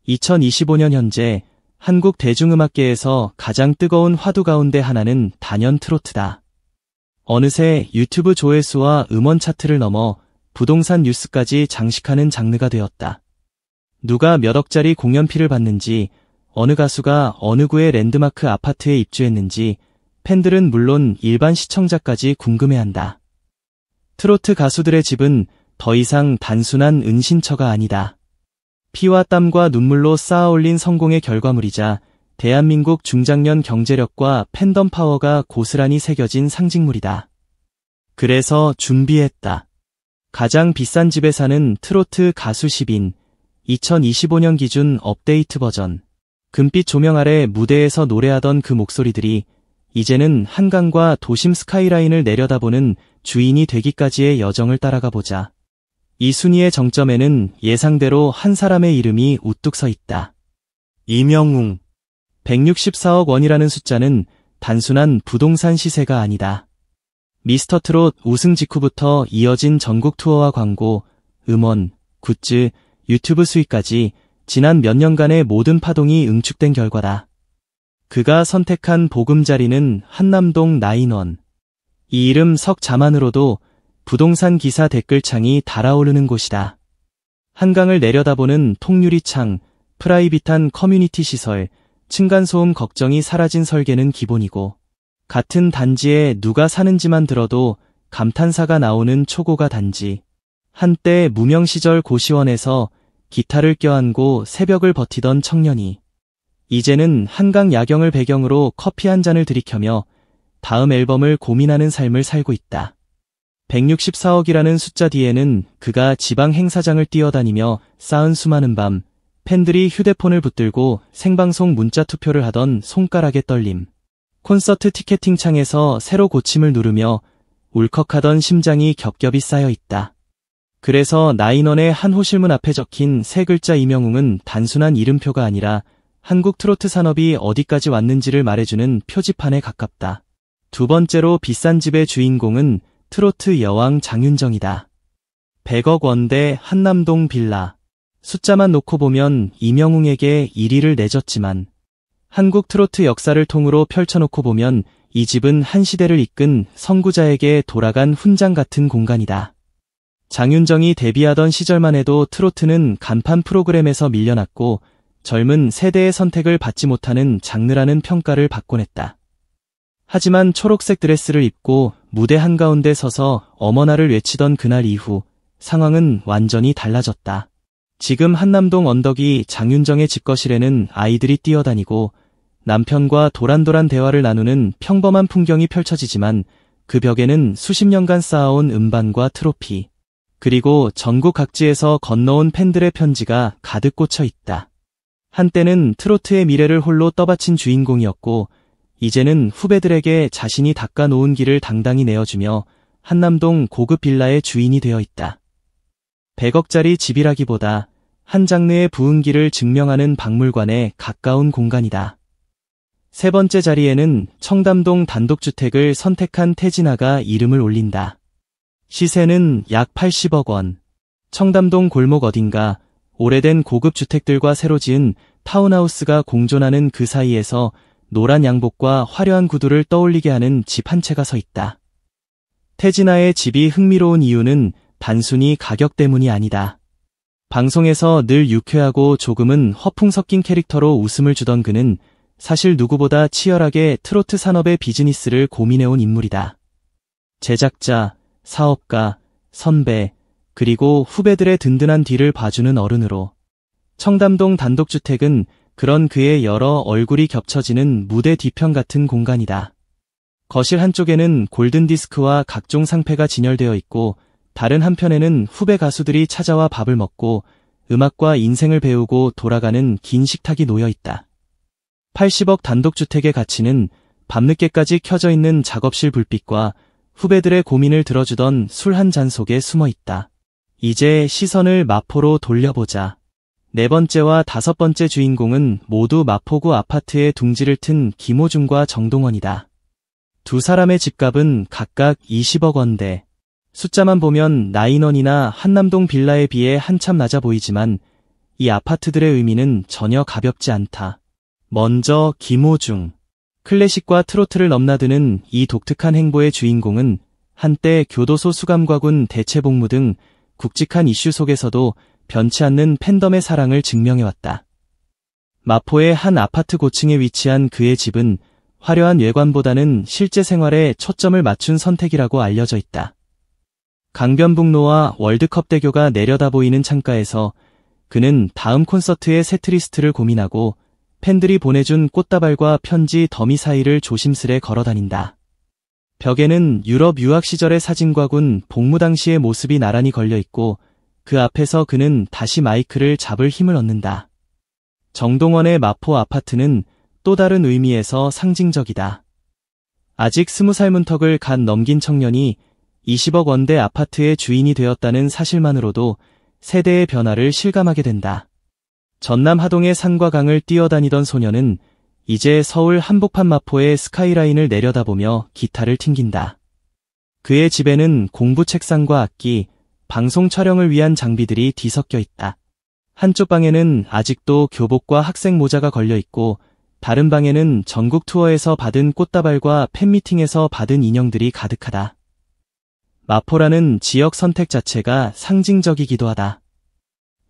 2025년 현재 한국 대중음악계에서 가장 뜨거운 화두 가운데 하나는 단연 트로트다. 어느새 유튜브 조회수와 음원 차트를 넘어 부동산 뉴스까지 장식하는 장르가 되었다. 누가 몇 억짜리 공연피를 받는지, 어느 가수가 어느 구의 랜드마크 아파트에 입주했는지 팬들은 물론 일반 시청자까지 궁금해한다. 트로트 가수들의 집은 더 이상 단순한 은신처가 아니다. 피와 땀과 눈물로 쌓아올린 성공의 결과물이자 대한민국 중장년 경제력과 팬덤 파워가 고스란히 새겨진 상징물이다. 그래서 준비했다. 가장 비싼 집에 사는 트로트 가수 10인 2025년 기준 업데이트 버전. 금빛 조명 아래 무대에서 노래하던 그 목소리들이 이제는 한강과 도심 스카이라인을 내려다보는 주인이 되기까지의 여정을 따라가 보자. 이 순위의 정점에는 예상대로 한 사람의 이름이 우뚝 서 있다. 이명웅. 164억 원이라는 숫자는 단순한 부동산 시세가 아니다. 미스터트롯 우승 직후부터 이어진 전국 투어와 광고, 음원, 굿즈, 유튜브 수익까지 지난 몇 년간의 모든 파동이 응축된 결과다. 그가 선택한 보금자리는 한남동 나인원. 이 이름 석 자만으로도 부동산 기사 댓글창이 달아오르는 곳이다. 한강을 내려다보는 통유리창, 프라이빗한 커뮤니티 시설, 층간소음 걱정이 사라진 설계는 기본이고, 같은 단지에 누가 사는지만 들어도 감탄사가 나오는 초고가 단지. 한때 무명 시절 고시원에서 기타를 껴안고 새벽을 버티던 청년이 이제는 한강 야경을 배경으로 커피 한 잔을 들이켜며 다음 앨범을 고민하는 삶을 살고 있다. 164억이라는 숫자 뒤에는 그가 지방 행사장을 뛰어다니며 쌓은 수많은 밤, 팬들이 휴대폰을 붙들고 생방송 문자 투표를 하던 손가락의 떨림, 콘서트 티켓팅 창에서 새로 고침을 누르며 울컥하던 심장이 겹겹이 쌓여 있다. 그래서 나인원의 한 호실문 앞에 적힌 세 글자 이명웅은 단순한 이름표가 아니라 한국 트로트 산업이 어디까지 왔는지를 말해주는 표지판에 가깝다. 두 번째로 비싼 집의 주인공은 트로트 여왕 장윤정이다. 100억 원대 한남동 빌라. 숫자만 놓고 보면 이명웅에게 1위를 내줬지만 한국 트로트 역사를 통으로 펼쳐놓고 보면 이 집은 한 시대를 이끈 선구자에게 돌아간 훈장 같은 공간이다. 장윤정이 데뷔하던 시절만 해도 트로트는 간판 프로그램에서 밀려났고 젊은 세대의 선택을 받지 못하는 장르라는 평가를 받곤 했다. 하지만 초록색 드레스를 입고 무대 한가운데 서서 어머나를 외치던 그날 이후 상황은 완전히 달라졌다. 지금 한남동 언덕이 장윤정의 집거실에는 아이들이 뛰어다니고 남편과 도란도란 대화를 나누는 평범한 풍경이 펼쳐지지만 그 벽에는 수십 년간 쌓아온 음반과 트로피, 그리고 전국 각지에서 건너온 팬들의 편지가 가득 꽂혀 있다. 한때는 트로트의 미래를 홀로 떠받친 주인공이었고 이제는 후배들에게 자신이 닦아놓은 길을 당당히 내어주며 한남동 고급 빌라의 주인이 되어 있다. 100억짜리 집이라기보다 한 장르의 부흥기를 증명하는 박물관에 가까운 공간이다. 세 번째 자리에는 청담동 단독주택을 선택한 태진아가 이름을 올린다. 시세는 약 80억 원. 청담동 골목 어딘가 오래된 고급 주택들과 새로 지은 타운하우스가 공존하는 그 사이에서 노란 양복과 화려한 구두를 떠올리게 하는 집 한 채가 서 있다. 태진아의 집이 흥미로운 이유는 단순히 가격 때문이 아니다. 방송에서 늘 유쾌하고 조금은 허풍 섞인 캐릭터로 웃음을 주던 그는 사실 누구보다 치열하게 트로트 산업의 비즈니스를 고민해온 인물이다. 제작자, 사업가, 선배, 그리고 후배들의 든든한 뒤를 봐주는 어른으로 청담동 단독주택은 그런 그의 여러 얼굴이 겹쳐지는 무대 뒤편 같은 공간이다. 거실 한쪽에는 골든디스크와 각종 상패가 진열되어 있고 다른 한편에는 후배 가수들이 찾아와 밥을 먹고 음악과 인생을 배우고 돌아가는 긴 식탁이 놓여 있다. 80억 단독주택의 가치는 밤늦게까지 켜져 있는 작업실 불빛과 후배들의 고민을 들어주던 술 한 잔 속에 숨어 있다. 이제 시선을 마포로 돌려보자. 네 번째와 다섯 번째 주인공은 모두 마포구 아파트의 둥지를 튼 김호중과 정동원이다. 두 사람의 집값은 각각 20억 원대. 숫자만 보면 나인원이나 한남동 빌라에 비해 한참 낮아 보이지만 이 아파트들의 의미는 전혀 가볍지 않다. 먼저 김호중. 클래식과 트로트를 넘나드는 이 독특한 행보의 주인공은 한때 교도소 수감과군 대체복무 등 굵직한 이슈 속에서도 변치 않는 팬덤의 사랑을 증명해왔다. 마포의 한 아파트 고층에 위치한 그의 집은 화려한 외관보다는 실제 생활에 초점을 맞춘 선택이라고 알려져 있다. 강변북로와 월드컵대교가 내려다 보이는 창가에서 그는 다음 콘서트의 세트리스트를 고민하고 팬들이 보내준 꽃다발과 편지 더미 사이를 조심스레 걸어다닌다. 벽에는 유럽 유학 시절의 사진과 군 복무 당시의 모습이 나란히 걸려있고 그 앞에서 그는 다시 마이크를 잡을 힘을 얻는다. 정동원의 마포 아파트는 또 다른 의미에서 상징적이다. 아직 20살 문턱을 갓 넘긴 청년이 20억 원대 아파트의 주인이 되었다는 사실만으로도 세대의 변화를 실감하게 된다. 전남 하동의 산과 강을 뛰어다니던 소녀는 이제 서울 한복판 마포의 스카이라인을 내려다보며 기타를 튕긴다. 그의 집에는 공부 책상과 악기, 방송 촬영을 위한 장비들이 뒤섞여 있다. 한쪽 방에는 아직도 교복과 학생 모자가 걸려 있고 다른 방에는 전국 투어에서 받은 꽃다발과 팬미팅에서 받은 인형들이 가득하다. 마포라는 지역 선택 자체가 상징적이기도 하다.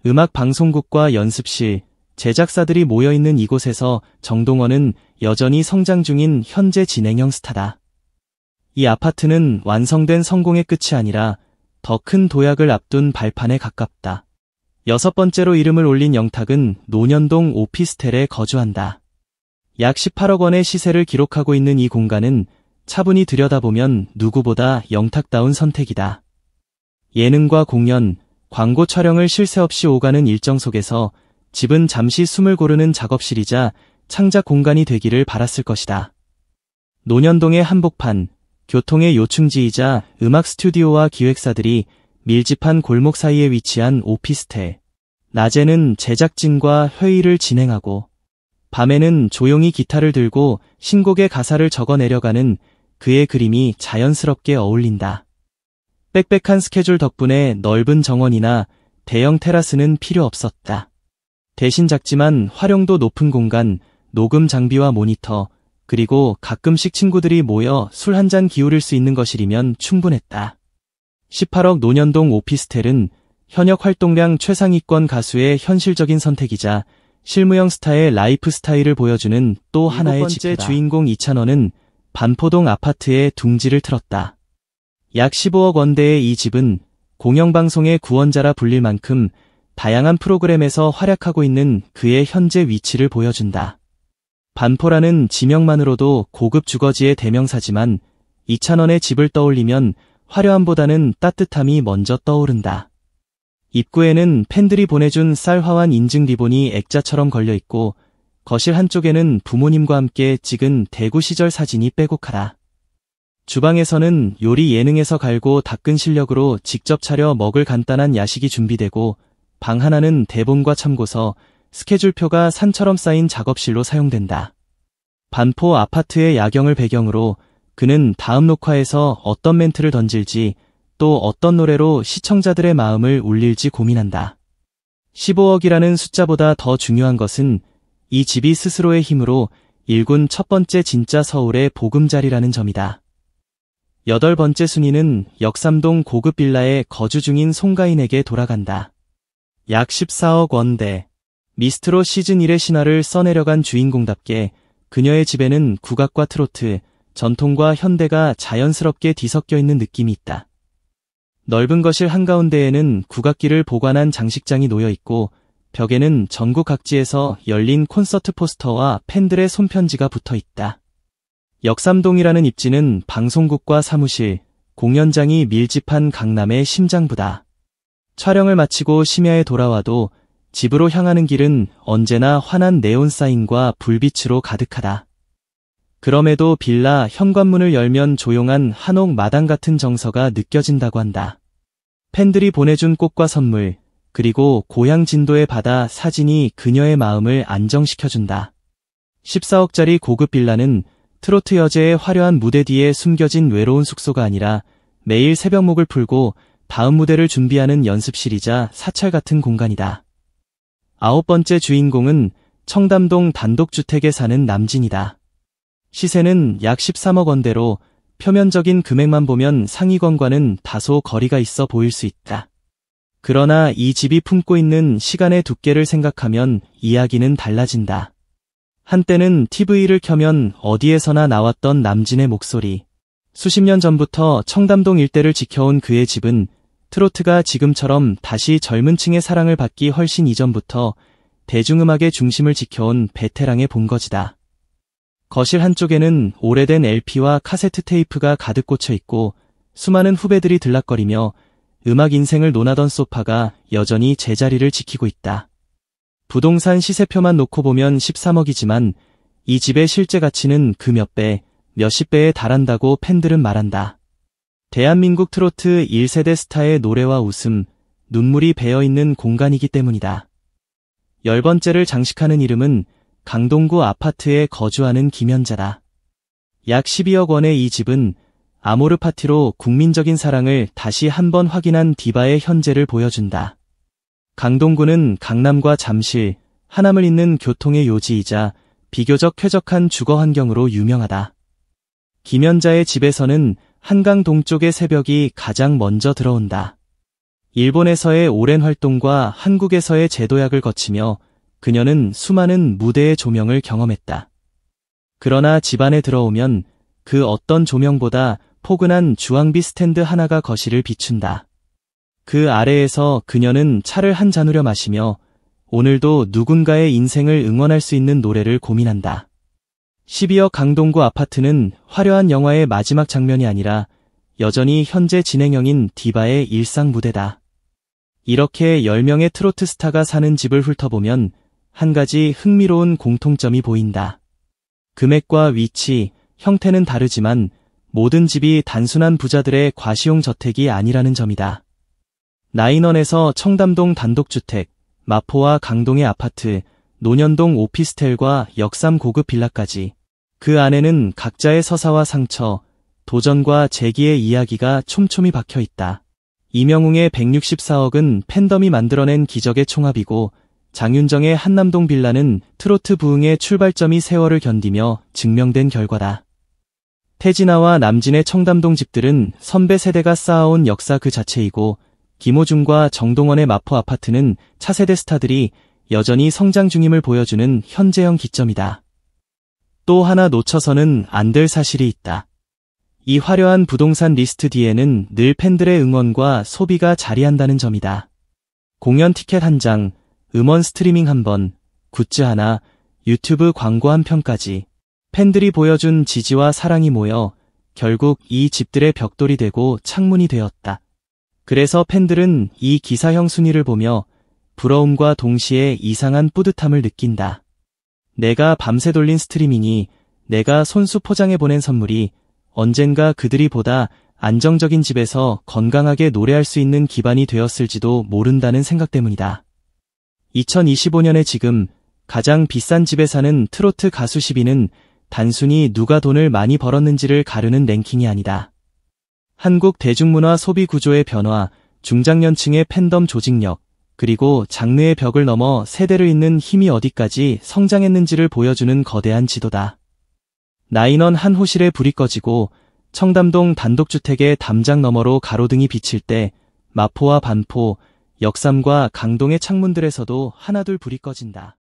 음악 방송국과 연습실, 제작사들이 모여있는 이곳에서 정동원은 여전히 성장 중인 현재 진행형 스타다. 이 아파트는 완성된 성공의 끝이 아니라 더 큰 도약을 앞둔 발판에 가깝다. 6번째로 이름을 올린 영탁은 논현동 오피스텔에 거주한다. 약 18억 원의 시세를 기록하고 있는 이 공간은 차분히 들여다보면 누구보다 영탁다운 선택이다. 예능과 공연, 광고 촬영을 쉴 새 없이 오가는 일정 속에서 집은 잠시 숨을 고르는 작업실이자 창작 공간이 되기를 바랐을 것이다. 논현동의 한복판, 교통의 요충지이자 음악 스튜디오와 기획사들이 밀집한 골목 사이에 위치한 오피스텔. 낮에는 제작진과 회의를 진행하고 밤에는 조용히 기타를 들고 신곡의 가사를 적어 내려가는 그의 그림이 자연스럽게 어울린다. 빽빽한 스케줄 덕분에 넓은 정원이나 대형 테라스는 필요 없었다. 대신 작지만 활용도 높은 공간, 녹음 장비와 모니터, 그리고 가끔씩 친구들이 모여 술 한잔 기울일 수 있는 것이면 충분했다. 18억 논현동 오피스텔은 현역 활동량 최상위권 가수의 현실적인 선택이자 실무형 스타의 라이프 스타일을 보여주는 또 하나의 지표다. 주인공 이찬원은 반포동 아파트에 둥지를 틀었다. 약 15억 원대의 이 집은 공영방송의 구원자라 불릴 만큼 다양한 프로그램에서 활약하고 있는 그의 현재 위치를 보여준다. 반포라는 지명만으로도 고급 주거지의 대명사지만 이찬원의 집을 떠올리면 화려함보다는 따뜻함이 먼저 떠오른다. 입구에는 팬들이 보내준 쌀화환 인증 리본이 액자처럼 걸려있고 거실 한쪽에는 부모님과 함께 찍은 대구 시절 사진이 빼곡하다. 주방에서는 요리 예능에서 갈고 닦은 실력으로 직접 차려 먹을 간단한 야식이 준비되고 방 하나는 대본과 참고서, 스케줄표가 산처럼 쌓인 작업실로 사용된다. 반포 아파트의 야경을 배경으로 그는 다음 녹화에서 어떤 멘트를 던질지 또 어떤 노래로 시청자들의 마음을 울릴지 고민한다. 15억이라는 숫자보다 더 중요한 것은 이 집이 스스로의 힘으로 일군 첫 번째 진짜 서울의 보금자리라는 점이다. 8번째 순위는 역삼동 고급 빌라에 거주 중인 송가인에게 돌아간다. 약 14억 원대. 미스트롯 시즌1의 신화를 써내려간 주인공답게 그녀의 집에는 국악과 트로트, 전통과 현대가 자연스럽게 뒤섞여 있는 느낌이 있다. 넓은 거실 한가운데에는 국악기를 보관한 장식장이 놓여 있고 벽에는 전국 각지에서 열린 콘서트 포스터와 팬들의 손편지가 붙어 있다. 역삼동이라는 입지는 방송국과 사무실, 공연장이 밀집한 강남의 심장부다. 촬영을 마치고 심야에 돌아와도 집으로 향하는 길은 언제나 환한 네온 사인과 불빛으로 가득하다. 그럼에도 빌라 현관문을 열면 조용한 한옥 마당 같은 정서가 느껴진다고 한다. 팬들이 보내준 꽃과 선물, 그리고 고향 진도의 바다 사진이 그녀의 마음을 안정시켜준다. 14억짜리 고급 빌라는 트로트 여제의 화려한 무대 뒤에 숨겨진 외로운 숙소가 아니라 매일 새벽목을 풀고 다음 무대를 준비하는 연습실이자 사찰 같은 공간이다. 9번째 주인공은 청담동 단독주택에 사는 남진이다. 시세는 약 13억 원대로 표면적인 금액만 보면 상위권과는 다소 거리가 있어 보일 수 있다. 그러나 이 집이 품고 있는 시간의 두께를 생각하면 이야기는 달라진다. 한때는 TV를 켜면 어디에서나 나왔던 남진의 목소리. 수십 년 전부터 청담동 일대를 지켜온 그의 집은 트로트가 지금처럼 다시 젊은 층의 사랑을 받기 훨씬 이전부터 대중음악의 중심을 지켜온 베테랑의 본거지다. 거실 한쪽에는 오래된 LP와 카세트 테이프가 가득 꽂혀 있고 수많은 후배들이 들락거리며 음악 인생을 논하던 소파가 여전히 제자리를 지키고 있다. 부동산 시세표만 놓고 보면 13억이지만 이 집의 실제 가치는 그 몇 배, 몇십 배에 달한다고 팬들은 말한다. 대한민국 트로트 1세대 스타의 노래와 웃음, 눈물이 배어있는 공간이기 때문이다. 10번째를 장식하는 이름은 강동구 아파트에 거주하는 김연자다. 약 12억 원의 이 집은 아모르 파티로 국민적인 사랑을 다시 한번 확인한 디바의 현재를 보여준다. 강동구는 강남과 잠실, 하남을 잇는 교통의 요지이자 비교적 쾌적한 주거 환경으로 유명하다. 김연자의 집에서는 한강 동쪽의 새벽이 가장 먼저 들어온다. 일본에서의 오랜 활동과 한국에서의 제도약을 거치며 그녀는 수많은 무대의 조명을 경험했다. 그러나 집안에 들어오면 그 어떤 조명보다 포근한 주황빛 스탠드 하나가 거실을 비춘다. 그 아래에서 그녀는 차를 한 잔 우려 마시며 오늘도 누군가의 인생을 응원할 수 있는 노래를 고민한다. 12억 강동구 아파트는 화려한 영화의 마지막 장면이 아니라 여전히 현재 진행형인 디바의 일상 무대다. 이렇게 10명의 트로트 스타가 사는 집을 훑어보면 한 가지 흥미로운 공통점이 보인다. 금액과 위치, 형태는 다르지만 모든 집이 단순한 부자들의 과시용 저택이 아니라는 점이다. 나인원에서 청담동 단독주택, 마포와 강동의 아파트, 논현동 오피스텔과 역삼 고급 빌라까지 그 안에는 각자의 서사와 상처, 도전과 재기의 이야기가 촘촘히 박혀 있다. 이명웅의 164억은 팬덤이 만들어낸 기적의 총합이고 장윤정의 한남동 빌라는 트로트 부흥의 출발점이 세월을 견디며 증명된 결과다. 태진아와 남진의 청담동 집들은 선배 세대가 쌓아온 역사 그 자체이고 김호중과 정동원의 마포 아파트는 차세대 스타들이 여전히 성장 중임을 보여주는 현재형 기점이다. 또 하나 놓쳐서는 안 될 사실이 있다. 이 화려한 부동산 리스트 뒤에는 늘 팬들의 응원과 소비가 자리한다는 점이다. 공연 티켓 한 장, 음원 스트리밍 한 번, 굿즈 하나, 유튜브 광고 한 편까지 팬들이 보여준 지지와 사랑이 모여 결국 이 집들의 벽돌이 되고 창문이 되었다. 그래서 팬들은 이 기사형 순위를 보며 부러움과 동시에 이상한 뿌듯함을 느낀다. 내가 밤새 돌린 스트리밍이, 내가 손수 포장해 보낸 선물이 언젠가 그들이 보다 안정적인 집에서 건강하게 노래할 수 있는 기반이 되었을지도 모른다는 생각 때문이다. 2025년의 지금 가장 비싼 집에 사는 트로트 가수 10위는 단순히 누가 돈을 많이 벌었는지를 가르는 랭킹이 아니다. 한국 대중문화 소비 구조의 변화, 중장년층의 팬덤 조직력, 그리고 장르의 벽을 넘어 세대를 잇는 힘이 어디까지 성장했는지를 보여주는 거대한 지도다. 나인원 한 호실에 불이 꺼지고 청담동 단독주택의 담장 너머로 가로등이 비칠 때 마포와 반포, 역삼과 강동의 창문들에서도 하나둘 불이 꺼진다.